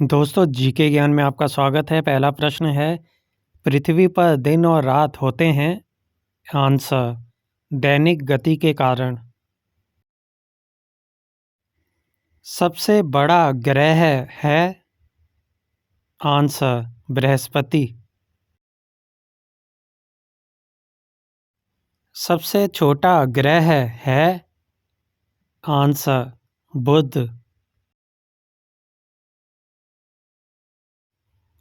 दोस्तों जीके ज्ञान में आपका स्वागत है। पहला प्रश्न है, पृथ्वी पर दिन और रात होते हैं। आंसर, दैनिक गति के कारण। सबसे बड़ा ग्रह है। आंसर, बृहस्पति। सबसे छोटा ग्रह है। आंसर, बुध।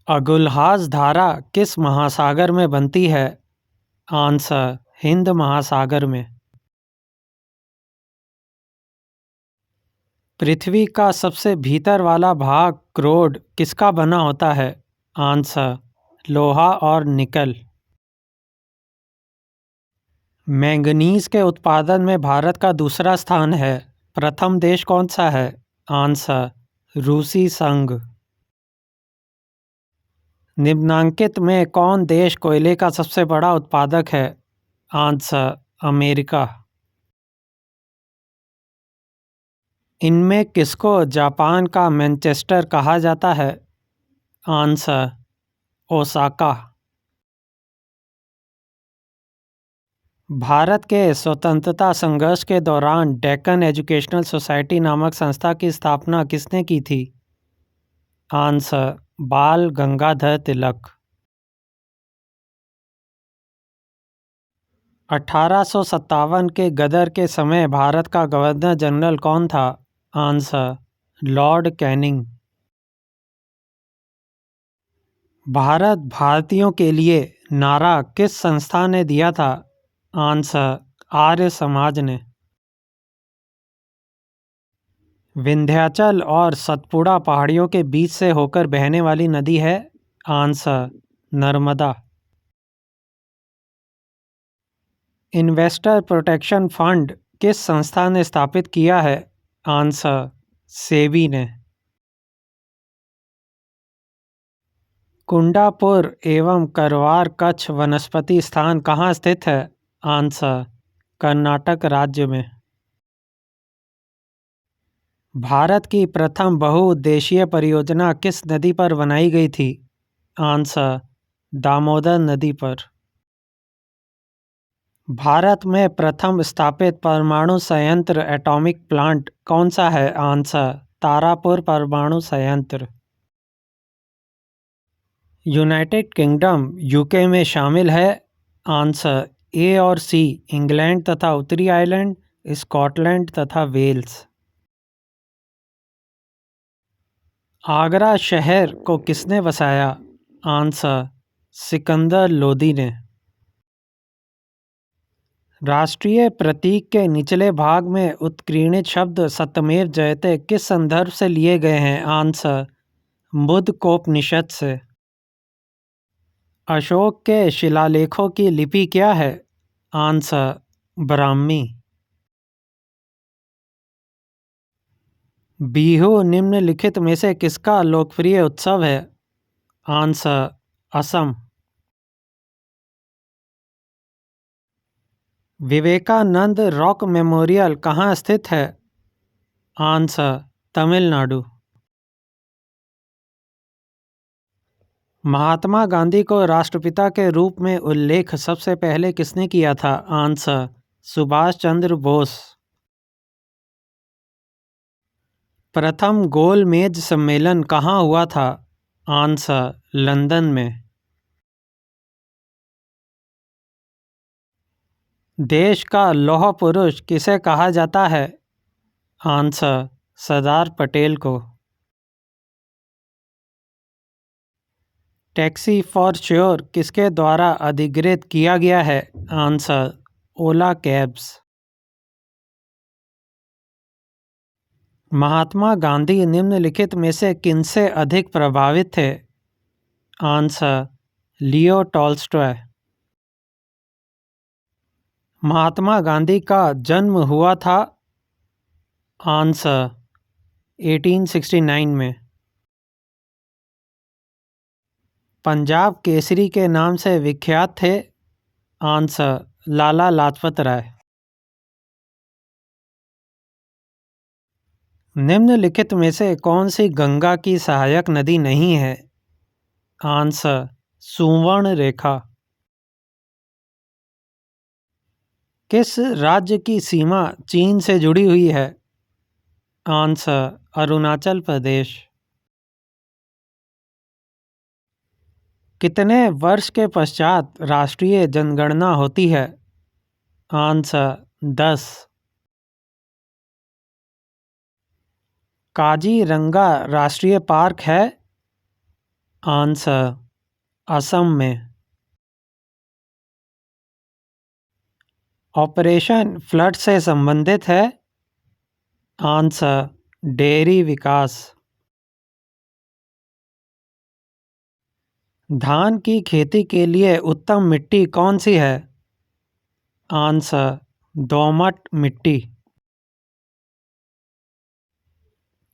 अगुलहास धारा किस महासागर में बनती है? आंसर, हिंद महासागर में। पृथ्वी का सबसे भीतर वाला भाग क्रोड किसका बना होता है? आंसर, लोहा और निकल। मैंगनीज के उत्पादन में भारत का दूसरा स्थान है। प्रथम देश कौन सा है? आंसर, रूसी संघ। निम्नांकित में कौन देश कोयले का सबसे बड़ा उत्पादक है? Answer, America. इनमें किसको जापान का मैनचेस्टर कहा जाता है? Answer, Osaka. भारत के स्वतंत्रता संघर्ष के दौरान डेक्कन एजुकेशनल सोसाइटी नामक संस्था की स्थापना किसने की थी? आंसर, बाल गंगाधर तिलक। 1857 के गदर के समय भारत का गवर्नर जनरल कौन था? Answer, Lord Canning. भारत भारतीयों के लिए नारा किस संस्था ने दिया था? आंसर, आर्य समाज ने। विंध्याचल और सतपुड़ा पहाड़ियों के बीच से होकर बहने वाली नदी है? Answer, Narmada. Investor protection fund किस संस्था ने स्थापित किया है? आंसर, सेबी ने। कुंडापुर एवं करवार कच्छ वनस्पति स्थान कहाँ स्थित है? आंसर, कर्नाटक राज्य में। भारत की प्रथम बहुउद्देशीय परियोजना किस नदी पर बनाई गई थी? आंसर, दामोदर नदी पर। भारत में प्रथम स्थापित परमाणु संयंत्र एटॉमिक प्लांट कौन सा है? आंसर, तारापुर परमाणु संयंत्र। यूनाइटेड किंगडम यूके में शामिल है? आंसर, ए और सी, इंग्लैंड तथा उत्तरी आयरलैंड, स्कॉटलैंड तथा वेल्स। आगरा शहर को किसने बसाया? आंसर, सिकंदर लोदी ने। राष्ट्रीय प्रतीक के निचले भाग में उत्कीर्णित शब्द सत्यमेव जयते किस संदर्भ से लिए गए हैं? आंसर, मुद्गकोपनिषद से। अशोक के शिलालेखों की लिपि क्या है? आंसर, ब्राह्मी। बिहू निम्नलिखित में से किसका लोकप्रिय उत्सव है? Answer, Assam. Vivekananda rock memorial कहाँ स्थित है? आंसर, तमिलनाडु। महात्मा गांधी को राष्ट्रपिता के रूप में उल्लेख सबसे पहले किसने किया था? आंसर, सुभाष चंद्र बोस। प्रथम गोलमेज सम्मेलन कहाँ हुआ था? आंसर, लंदन में। देश का लौह पुरुष किसे कहा जाता है? आंसर, सरदार पटेल को। टैक्सी फॉर श्योर किसके द्वारा अधिग्रहित किया गया है? Answer, Ola cabs. महात्मा गांधी निम्नलिखित में से किनसे अधिक प्रभावित थे? Answer, Leo Tolstoy. Mahatma Gandhi का जन्म हुआ था? आंसर, 1869 में। पंजाब केसरी के नाम से विख्यात थे? आंसर, लाला लाजपत राय। निम्नलिखित में से कौन सी गंगा की सहायक नदी नहीं है? आंसर सुवर्ण रेखा। किस राज्य की सीमा चीन से जुड़ी हुई है? आंसर अरुणाचल प्रदेश। कितने वर्ष के पश्चात राष्ट्रीय जनगणना होती है? आंसर 10। काजीरंगा राष्ट्रीय पार्क है? आंसर असम में। ऑपरेशन फ्लड से संबंधित है? आंसर डेयरी विकास। धान की खेती के लिए उत्तम मिट्टी कौन सी है? आंसर दोमट मिट्टी।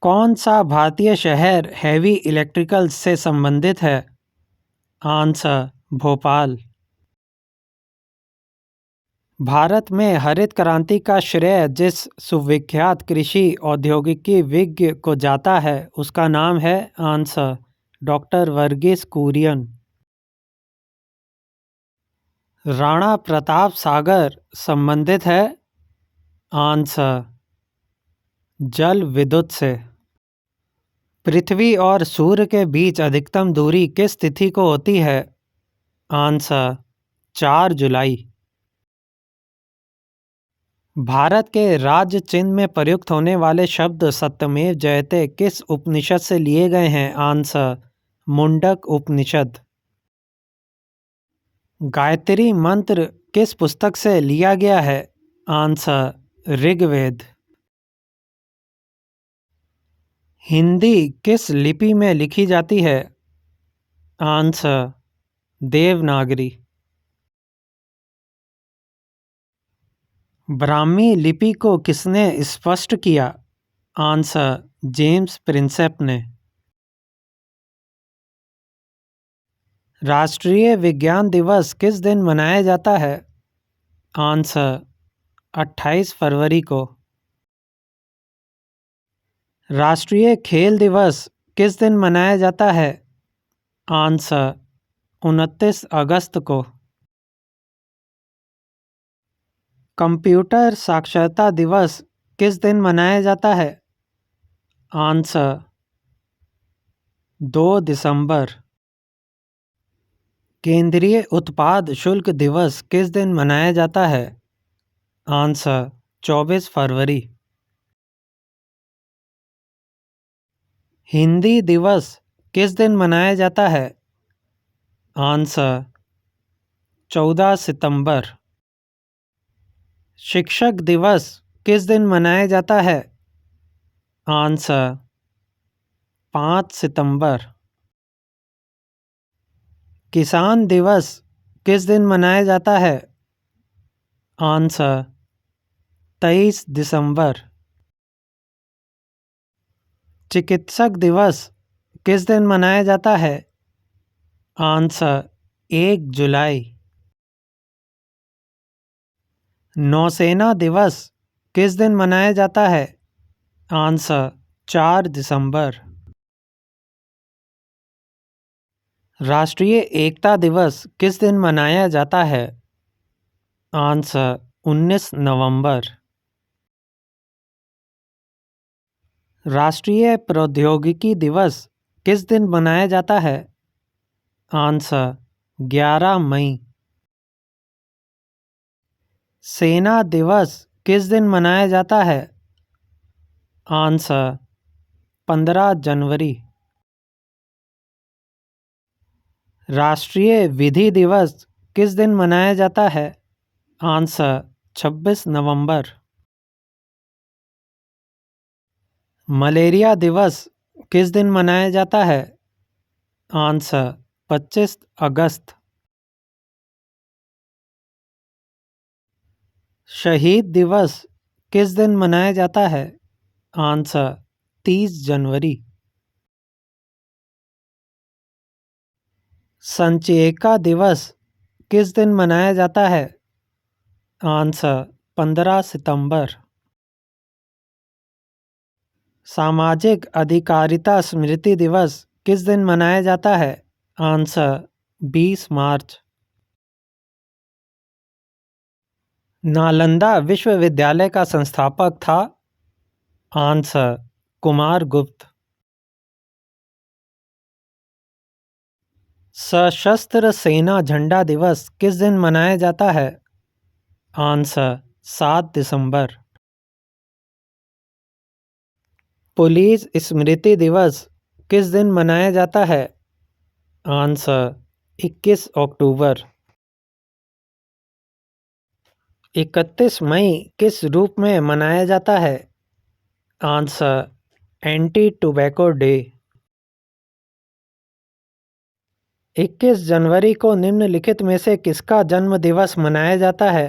कौन सा भारतीय शहर हैवी इलेक्ट्रिकल्स से संबंधित है? आंसर भोपाल। भारत में हरित क्रांति का श्रेय जिस सुविख्यात कृषि औद्योगिकी विज्ञ को जाता है उसका नाम है? Answer doctor Verghese Kurien. राणा प्रताप सागर संबंधित है? आंसर जल विद्युत से। पृथ्वी और सूर्य के बीच अधिकतम दूरी किस तिथि को होती है? आंसर 4 जुलाई। भारत के राज्य चिन्ह में प्रयुक्त होने वाले शब्द सत्यमेव जयते किस उपनिषद से लिए गए हैं? आंसर मुंडक उपनिषद। गायत्री मंत्र किस पुस्तक से लिया गया है? आंसर ऋग्वेद। हिंदी किस लिपि में लिखी जाती है? आंसर देवनागरी। ब्राह्मी लिपि को किसने स्पष्ट किया? आंसर जेम्स प्रिंसेप ने। राष्ट्रीय विज्ञान दिवस किस दिन मनाया जाता है? आंसर 28 फरवरी को। राष्ट्रीय खेल दिवस किस दिन मनाया जाता है? आंसर 29 अगस्त को। कंप्यूटर साक्षरता दिवस किस दिन मनाया जाता है? आंसर 2 दिसंबर। केंद्रीय उत्पाद शुल्क दिवस किस दिन मनाया जाता है? आंसर 24 फरवरी। हिंदी दिवस किस दिन मनाया जाता है? आंसर 14 सितंबर। शिक्षक दिवस किस दिन मनाया जाता है? आंसर 5 सितंबर। किसान दिवस किस दिन मनाया जाता है? आंसर 23 दिसंबर। चिकित्सक दिवस किस दिन मनाया जाता है? आंसर 1 जुलाई। नौसेना दिवस किस दिन मनाया जाता है? आंसर 4 दिसंबर। राष्ट्रीय एकता दिवस किस दिन मनाया जाता है? आंसर 19 नवंबर। राष्ट्रीय प्रौद्योगिकी दिवस किस दिन मनाया जाता है? आंसर 11 मई। सेना दिवस किस दिन मनाया जाता है? आंसर 15 जनवरी। राष्ट्रीय विधि दिवस किस दिन मनाया जाता है? आंसर 26 नवंबर। मलेरिया दिवस किस दिन मनाया जाता है? आंसर 25 अगस्त। शहीद दिवस किस दिन मनाया जाता है? आंसर 30 जनवरी। संचयिका दिवस किस दिन मनाया जाता है? आंसर 15 सितंबर। सामाजिक अधिकारिता स्मृति दिवस किस दिन मनाया जाता है? आंसर 20 मार्च। नालंदा विश्वविद्यालय का संस्थापक था? आंसर कुमार गुप्त। सशस्त्र सेना झंडा दिवस किस दिन मनाया जाता है? आंसर 7 दिसंबर। पुलिस स्मृति दिवस किस दिन मनाया जाता है? आंसर 21 अक्टूबर। 31 मई किस रूप में मनाया जाता है? Answer anti tobacco day. 21 जनवरी को निम्नलिखित में से किसका जन्म दिवस मनाया जाता है?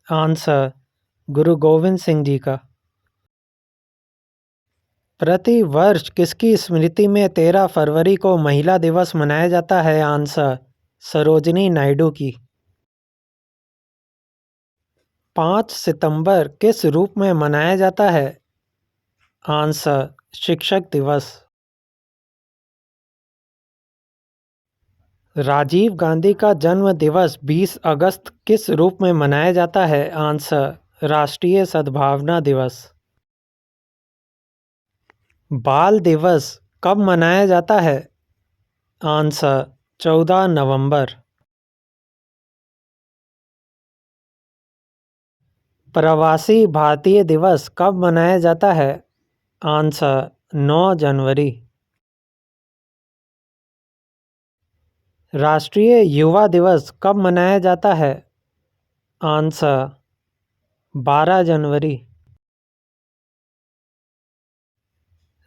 आंसर गुरु गोविंद सिंह जी का। प्रति वर्ष किसकी स्मृति में 13 फरवरी को महिला दिवस मनाया जाता है? आंसर सरोजिनी नायडू की। 5 सितंबर किस रूप में मनाया जाता है? आंसर शिक्षक दिवस। राजीव गांधी का जन्म दिवस 20 अगस्त किस रूप में मनाया जाता है? आंसर राष्ट्रीय सद्भावना दिवस। बाल दिवस कब मनाया जाता है? आंसर 14 नवंबर। प्रवासी भारतीय दिवस कब मनाया जाता है? आंसर 9 जनवरी। राष्ट्रीय युवा दिवस कब मनाया जाता है? आंसर 12 जनवरी।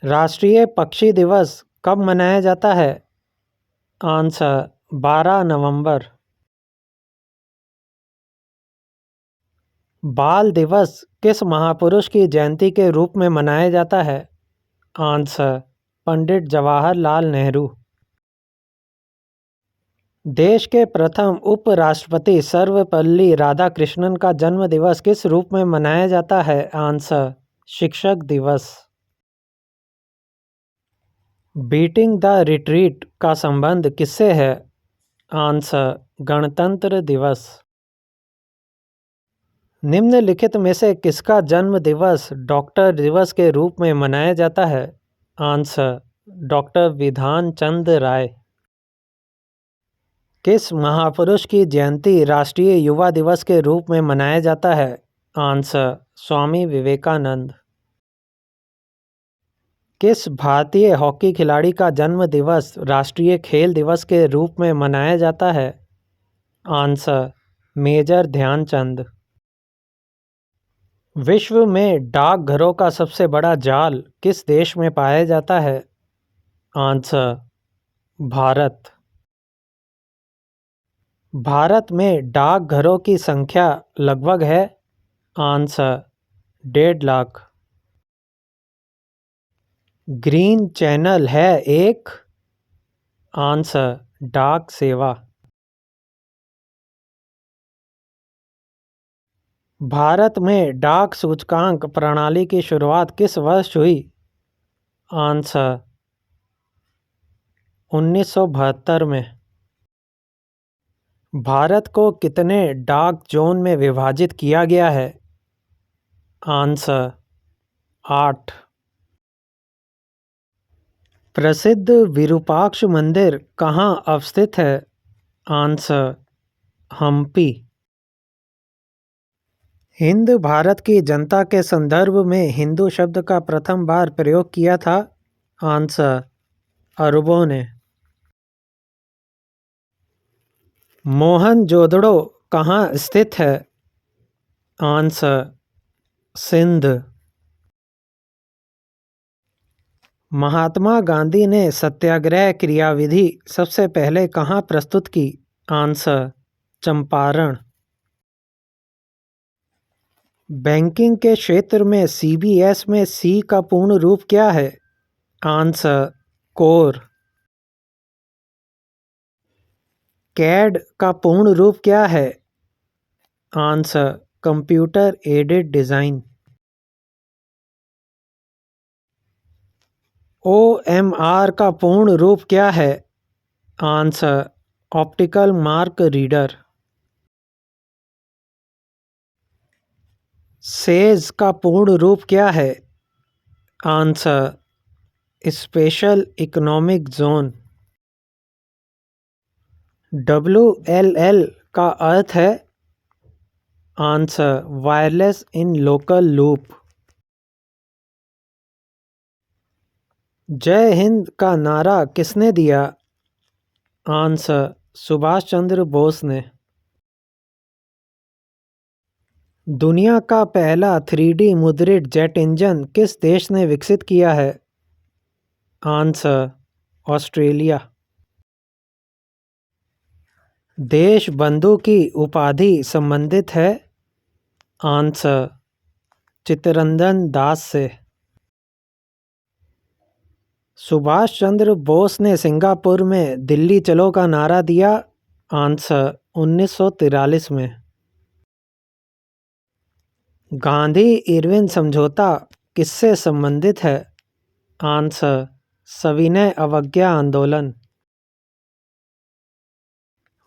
राष्ट्रीय पक्षी दिवस कब मनाया जाता है? आंसर 12 नवंबर। बाल दिवस किस महापुरुष की जयंती के रूप में मनाया जाता है? आंसर पंडित जवाहरलाल नेहरू। देश के प्रथम उपराष्ट्रपति सर्वपल्ली राधाकृष्णन का जन्म दिवस किस रूप में मनाया जाता है? आंसर शिक्षक दिवस। बीटिंग द रिट्रीट का संबंध किससे है? आंसर गणतंत्र दिवस। निम्नलिखित में से किसका जन्म दिवस डॉक्टर दिवस के रूप में मनाया जाता है? आंसर डॉक्टर विधान चंद राय। किस महापुरुष की जयंती राष्ट्रीय युवा दिवस के रूप में मनाया जाता है? आंसर स्वामी विवेकानंद। किस भारतीय हॉकी खिलाड़ी का जन्म दिवस राष्ट्रीय खेल दिवस के रूप में मनाया जाता है? Answer major Dhyan Chand. विश्व में डाकघरों का सबसे बड़ा जाल किस देश में पाया जाता है? आंसर भारत। भारत में डाकघरों की संख्या लगभग है? आंसर 1.5 लाख। ग्रीन चैनल है एक? आंसर डाक सेवा। भारत में डाक सूचकांक प्रणाली की शुरुआत किस वर्ष हुई? आंसर 1972 में। भारत को कितने डाक जोन में विभाजित किया गया है? आंसर 8। प्रसिद्ध विरूपाक्ष मंदिर कहाँ अवस्थित है? आंसर हम्पी। हिंद भारत की जनता के संदर्भ में हिंदू शब्द का प्रथम बार प्रयोग किया था? आंसर अरबों ने। मोहनजोदड़ो कहाँ स्थित है? आंसर सिंध। महात्मा गांधी ने सत्याग्रह क्रियाविधि सबसे पहले कहाँ प्रस्तुत की? आंसर चंपारण। बैंकिंग के क्षेत्र में सीबीएस में सी का पूर्ण रूप क्या है? Answer core. कैड का पूर्ण रूप क्या है? Answer computer aided design. OMR का पूर्ण रूप क्या है? Answer, optical mark reader. Says का पूर्ण रूप क्या है? Answer, special economic zone. WLL का अर्थ है? Answer, wireless in local loop. जय हिंद का नारा किसने दिया? आंसर, सुभाष चंद्र बोस ने। दुनिया का पहला 3D मुद्रित जेट इंजन किस देश ने विकसित किया है? Answer, Australia. देशबंधु की उपाधि संबंधित है? आंसर, चित्तरंजन दास से। सुभाष चंद्र बोस ने सिंगापुर में दिल्ली चलो का नारा दिया? आंसर, 1943 में। गांधी इरविन समझौता किससे संबंधित है? आंसर, सविनय अवज्ञा आंदोलन।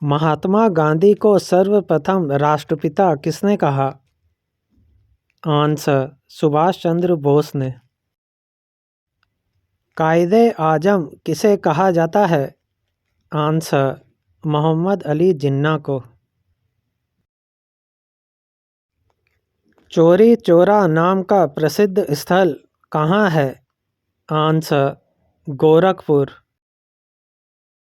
महात्मा गांधी को सर्वप्रथम राष्ट्रपिता किसने कहा? आंसर, सुभाष चंद्र बोस ने। कायदे आजम किसे कहा जाता है? आंसर, मोहम्मद अली जिन्ना को। चौरी चौरा नाम का प्रसिद्ध स्थल कहाँ है? आंसर, गोरखपुर।